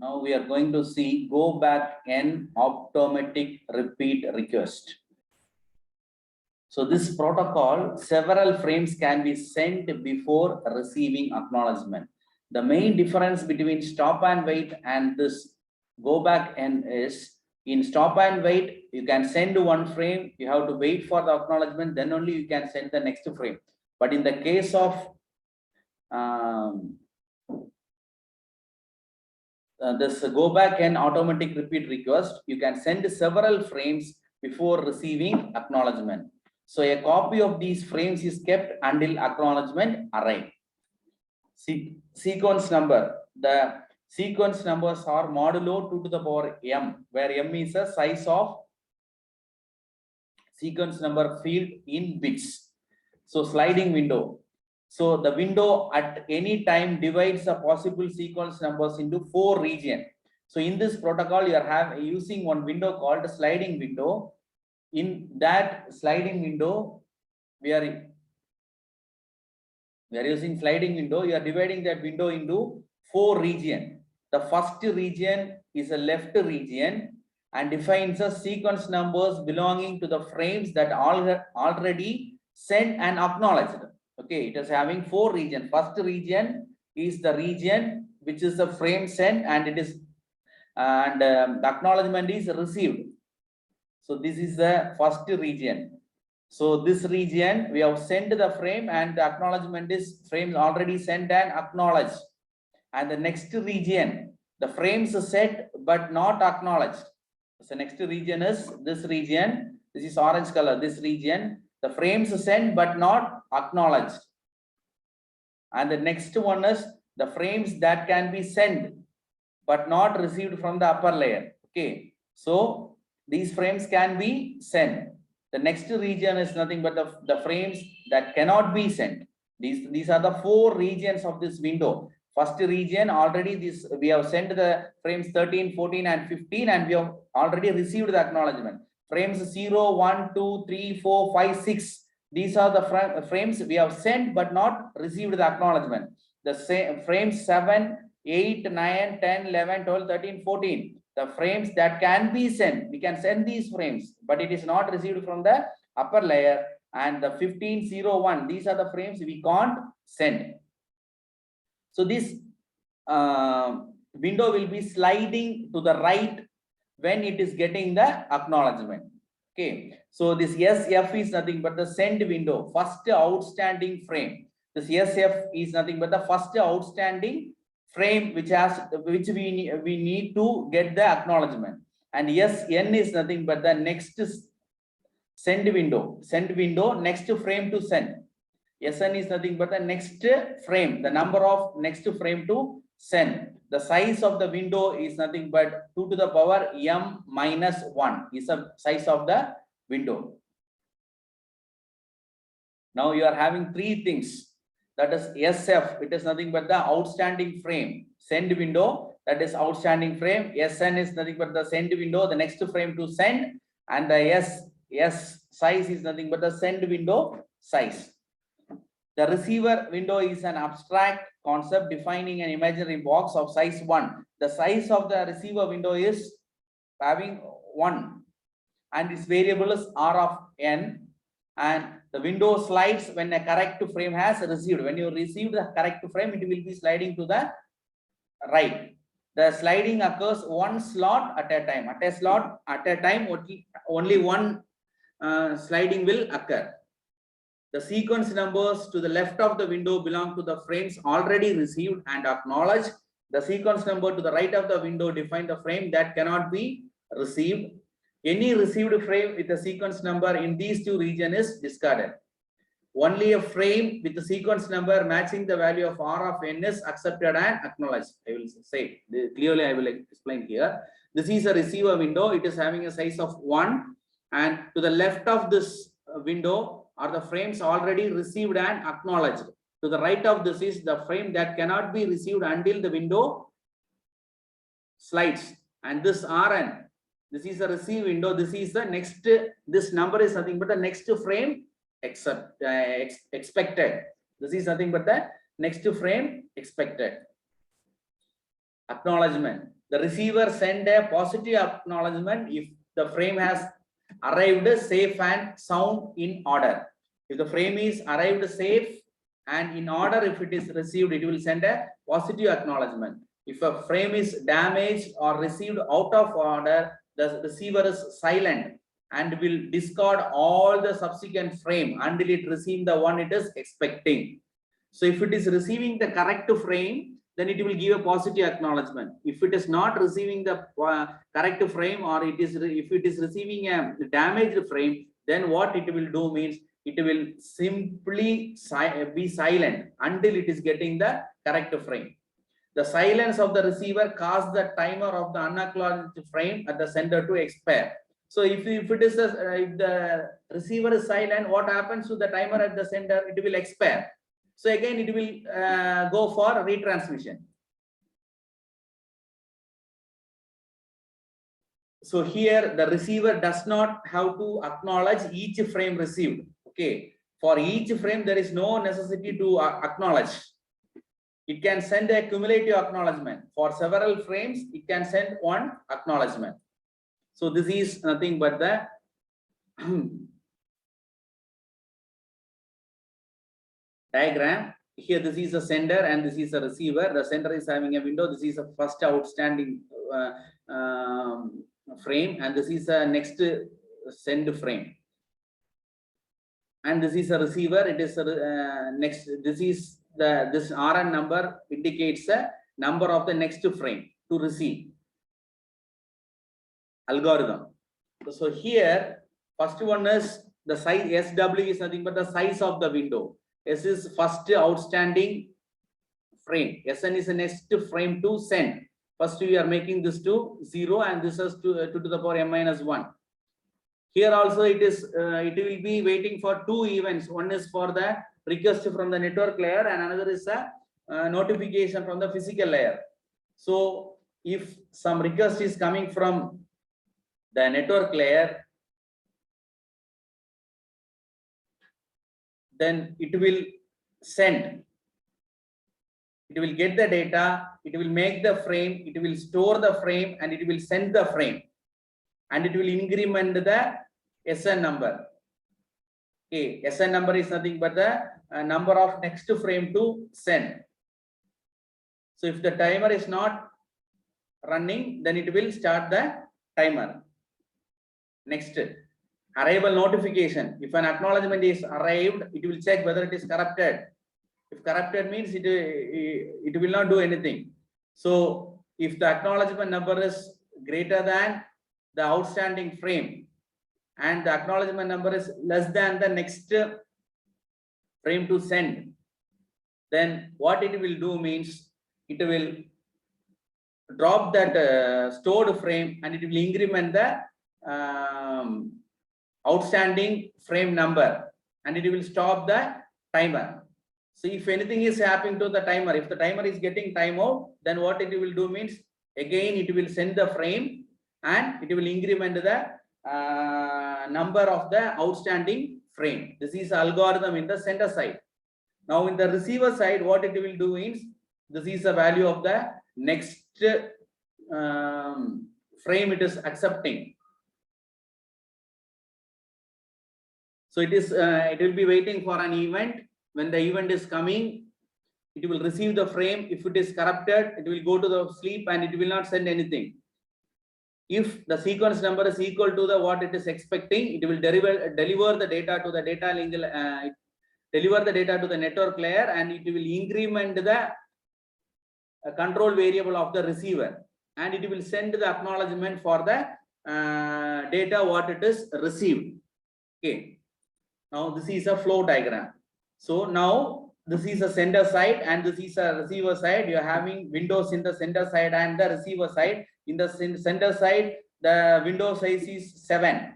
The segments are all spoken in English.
Now we are going to see go back and automatic repeat request. So this protocol, several frames can be sent before receiving acknowledgement. The main difference between stop and wait and this go back and is in stop and wait, you can send one frame, you have to wait for the acknowledgement, then only you can send the next frame. But in the case of this go back and automatic repeat request, you can send several frames before receiving acknowledgement. So a copy of these frames is kept until acknowledgement arrive. Sequence number. The sequence numbers are modulo 2 to the power m, where m is a size of sequence number field in bits. So sliding window. So the window at any time divides the possible sequence numbers into 4 regions. So in this protocol, you are using one window called sliding window. In that sliding window, we are using sliding window. You are dividing that window into 4 regions. The first region is a left region and defines the sequence numbers belonging to the frames that already sent and acknowledged. Okay, it is having 4 regions. First region is the region which is the frame sent and it is the acknowledgement is received. So this is the first region. So this region we have sent the frame and the acknowledgement is frames already sent and acknowledged. And the next region, the frames set but not acknowledged. So next region is this region. This is orange color. This region, the frames sent but not acknowledged. And the next one is the frames that can be sent but not received from the upper layer. Okay, so these frames can be sent. The next region is nothing but the frames that cannot be sent. These are the 4 regions of this window. First region, already we have sent the frames 13, 14, and 15, and we have already received the acknowledgement. Frames 0, 1, 2, 3, 4, 5, 6. These are the frames we have sent but not received the acknowledgement. The same frames 7, 8, 9, 10, 11, 12, 13, 14. The frames that can be sent, we can send these frames, but it is not received from the upper layer. And the 15, 0, 1, these are the frames we can't send. So this window will be sliding to the right when it is getting the acknowledgement. Okay, so this SF is nothing but the send window, first outstanding frame. This SF is nothing but the first outstanding frame which we need to get the acknowledgement. And SN is nothing but the next send window, next frame to send. SN is nothing but the next frame, the number of next frame to send. The size of the window is nothing but 2 to the power m minus 1 is the size of the window. Now you are having 3 things. That is SF, it is nothing but the outstanding frame. Send window, that is outstanding frame. SN is nothing but the send window, the next frame to send. And the S size is nothing but the send window size. The receiver window is an abstract concept defining an imaginary box of size 1. The size of the receiver window is having 1 and its variable is R of n, and the window slides when a correct frame has received. When you receive the correct frame, it will be sliding to the right. The sliding occurs 1 slot at a time. At a slot at a time, only one sliding will occur. The sequence numbers to the left of the window belong to the frames already received and acknowledged. The sequence number to the right of the window define the frame that cannot be received. Any received frame with a sequence number in these 2 regions is discarded. Only a frame with the sequence number matching the value of R of n is accepted and acknowledged. I will say clearly, I will explain here. This is a receiver window. It is having a size of 1, and to the left of this window are the frames already received and acknowledged. To the right of this is the frame that cannot be received until the window slides. And this RN, this is the receive window. This is the next, this number is nothing but the next frame expected. This is nothing but the next frame expected. Acknowledgement. The receiver send a positive acknowledgement if the frame has arrived safe and sound in order. If the frame is arrived safe and in order, if it is received, it will send a positive acknowledgement. If a frame is damaged or received out of order, the receiver is silent and will discard all the subsequent frame until it receives the one it is expecting. So if it is receiving the correct frame, then it will give a positive acknowledgement. If it is not receiving the correct frame, or if it is receiving a damaged frame, then what it will do means it will simply be silent until it is getting the correct frame. The silence of the receiver caused the timer of the unacknowledged frame at the sender to expire. So if it is if the receiver is silent, what happens to the timer at the sender? It will expire. So again, it will go for retransmission. So here the receiver does not have to acknowledge each frame received. Okay, for each frame there is no necessity to acknowledge. It can send a cumulative acknowledgement. For several frames, it can send one acknowledgement. So this is nothing but the diagram. Here this is a sender and this is a receiver. The sender is having a window. This is a first outstanding frame, and this is a next send frame. And this is a receiver. It is next. This is this RN number indicates the number of the next frame to receive. Algorithm. So here, first one is the size. SW is nothing but the size of the window. S is first outstanding frame. Sn is the next frame to send. First we are making this to 0 and this is to the power m minus 1. Here also it is it will be waiting for two events. One is for the request from the network layer and another is a notification from the physical layer. So if some request is coming from the network layer, then it will send. It will get the data, it will make the frame, it will store the frame, and it will send the frame. And it will increment the SN number. Okay, SN number is nothing but the number of next frame to send. So if the timer is not running, then it will start the timer. Next, arrival notification. If an acknowledgement is arrived, it will check whether it is corrupted. If corrupted means it will not do anything. So if the acknowledgement number is greater than the outstanding frame and the acknowledgement number is less than the next frame to send, then what it will do means it will drop that stored frame and it will increment the outstanding frame number and it will stop the timer. So if anything is happening to the timer, if the timer is getting timeout, then what it will do means again it will send the frame and it will increment the number of the outstanding frame. This is algorithm in the sender side. Now in the receiver side, what it will do is this is the value of the next frame it is accepting. So it is it will be waiting for an event. When the event is coming, it will receive the frame. If it is corrupted, it will go to the sleep and it will not send anything. If the sequence number is equal to the what it is expecting, it will deliver the data to the data link, deliver the data to the network layer, and it will increment the control variable of the receiver, and it will send the acknowledgement for the data what it is received. Okay. Now this is a flow diagram. So now this is a sender side and this is a receiver side. You are having windows in the sender side and the receiver side. In the sender side, the window size is 7.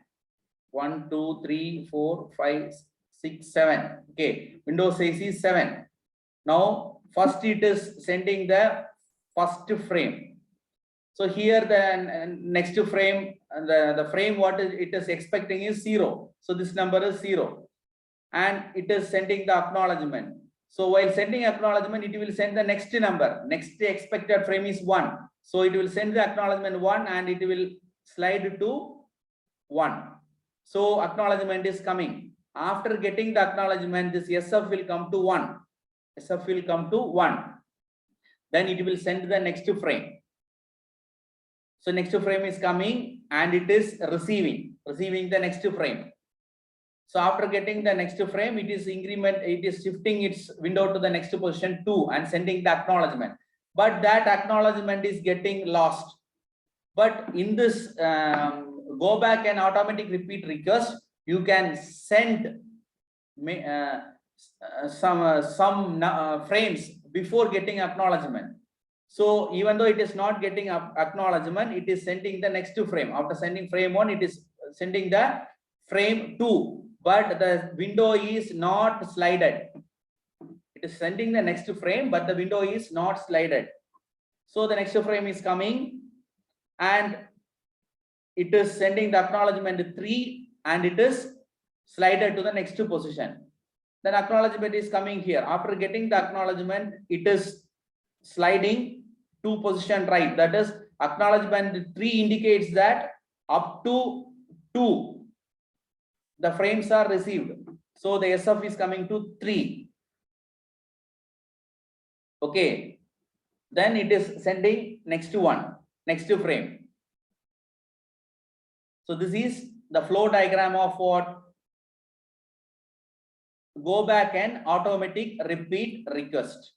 1, 2, 3, 4, 5, 6, 7. Okay, window size is 7. Now first it is sending the first frame. So here the next frame, the frame what it is expecting is 0. So this number is 0. And it is sending the acknowledgement. So while sending acknowledgement, it will send the next number. Next expected frame is 1. So it will send the acknowledgement 1 and it will slide to 1. So acknowledgement is coming. After getting the acknowledgement, this SF will come to 1. SF will come to 1. Then it will send the next frame. So next frame is coming and it is receiving the next frame. So after getting the next frame, it is shifting its window to the next position 2 and sending the acknowledgement. But that acknowledgement is getting lost. But in this go back and automatic repeat request, you can send some frames before getting acknowledgement. So even though it is not getting acknowledgement, it is sending the next frame. After sending frame 1, it is sending the frame 2, but the window is not slided. It is sending the next frame, but the window is not slided. So the next frame is coming and it is sending the acknowledgement 3 and it is slided to the next position. Then acknowledgement is coming here. After getting the acknowledgement, it is sliding to position right. That is acknowledgement 3 indicates that up to 2 the frames are received. So the SF is coming to 3. Okay. Then it is sending next one, next frame. So this is the flow diagram of what? Go back and automatic repeat request.